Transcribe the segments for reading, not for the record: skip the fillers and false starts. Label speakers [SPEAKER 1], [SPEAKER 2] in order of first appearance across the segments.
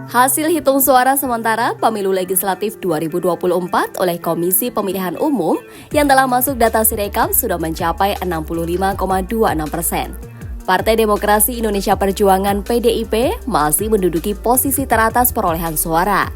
[SPEAKER 1] Hasil hitung suara sementara Pemilu Legislatif 2024 oleh Komisi Pemilihan Umum yang telah masuk data Sirekap sudah mencapai 65,26%. Partai Demokrasi Indonesia Perjuangan (PDIP) masih menduduki posisi teratas perolehan suara.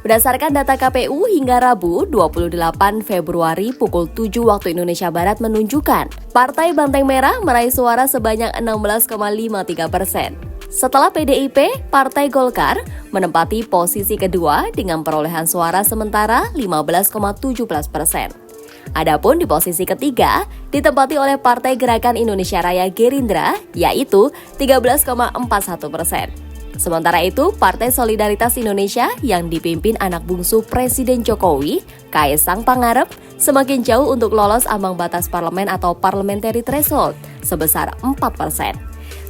[SPEAKER 1] Berdasarkan data KPU hingga Rabu 28 Februari pukul 7 waktu Indonesia Barat menunjukkan Partai Banteng Merah meraih suara sebanyak 16,53%. Setelah PDIP, Partai Golkar menempati posisi kedua dengan perolehan suara sementara 15,17%. Adapun di posisi ketiga ditempati oleh Partai Gerakan Indonesia Raya Gerindra yaitu 13,41%. Sementara itu, Partai Solidaritas Indonesia yang dipimpin anak bungsu Presiden Jokowi, Kaesang Pangarep, semakin jauh untuk lolos ambang batas parlemen atau parliamentary threshold sebesar 4%.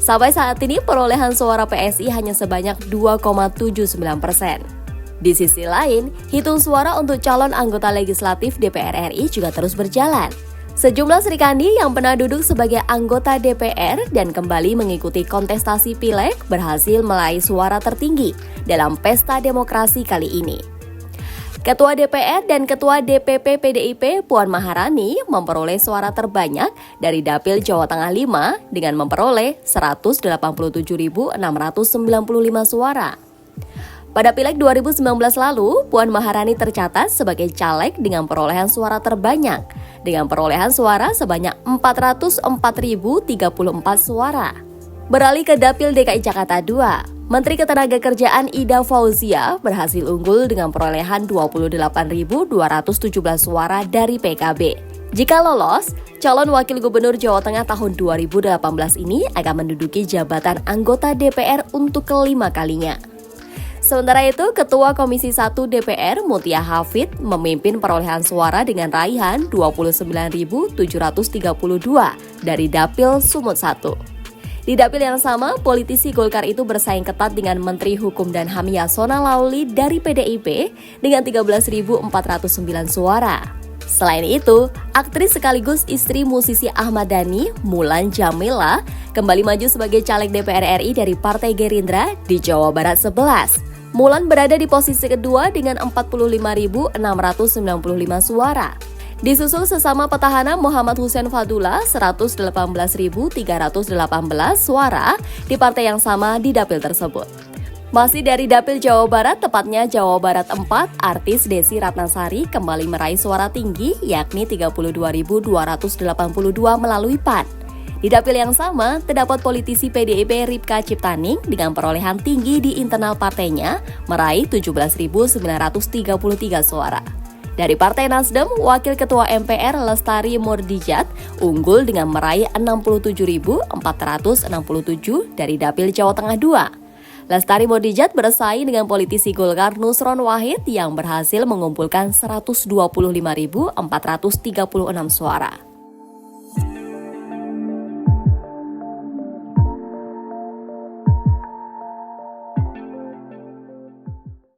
[SPEAKER 1] Sampai saat ini perolehan suara PSI hanya sebanyak 2,79%. Di sisi lain, hitung suara untuk calon anggota legislatif DPR RI juga terus berjalan. Sejumlah Serikandi yang pernah duduk sebagai anggota DPR dan kembali mengikuti kontestasi Pileg berhasil meraih suara tertinggi dalam pesta demokrasi kali ini. Ketua DPR dan Ketua DPP PDIP Puan Maharani memperoleh suara terbanyak dari Dapil Jawa Tengah 5 dengan memperoleh 187.695 suara. Pada Pileg 2019 lalu, Puan Maharani tercatat sebagai caleg dengan perolehan suara terbanyak, dengan perolehan suara sebanyak 404.034 suara. Beralih ke Dapil DKI Jakarta 2, Menteri Ketenagakerjaan Ida Fauzia berhasil unggul dengan perolehan 28.217 suara dari PKB. Jika lolos, calon Wakil Gubernur Jawa Tengah tahun 2018 ini akan menduduki jabatan anggota DPR untuk kelima kalinya. Sementara itu, Ketua Komisi 1 DPR Mutia Hafid memimpin perolehan suara dengan raihan 29.732 dari Dapil Sumut 1. Di dapil yang sama, politisi Golkar itu bersaing ketat dengan Menteri Hukum dan HAM Yasona Laoly dari PDIP dengan 13.409 suara. Selain itu, aktris sekaligus istri musisi Ahmad Dhani, Mulan Jameela, kembali maju sebagai caleg DPR RI dari Partai Gerindra di Jawa Barat 11. Mulan berada di posisi kedua dengan 45.695 suara. Disusul sesama petahana Muhammad Hussein Fadullah 118.318 suara di partai yang sama di dapil tersebut. Masih dari dapil Jawa Barat, tepatnya Jawa Barat 4, artis Desi Ratnasari kembali meraih suara tinggi yakni 32.282 melalui PAN. Di dapil yang sama, terdapat politisi PDIP Ripka Ciptaning dengan perolehan tinggi di internal partainya meraih 17.933 suara. Dari Partai Nasdem, Wakil Ketua MPR Lestari Mordijat unggul dengan meraih 67.467 dari Dapil Jawa Tengah 2. Lestari Mordijat bersaing dengan politisi Golkar Nusron Wahid yang berhasil mengumpulkan 125.436 suara.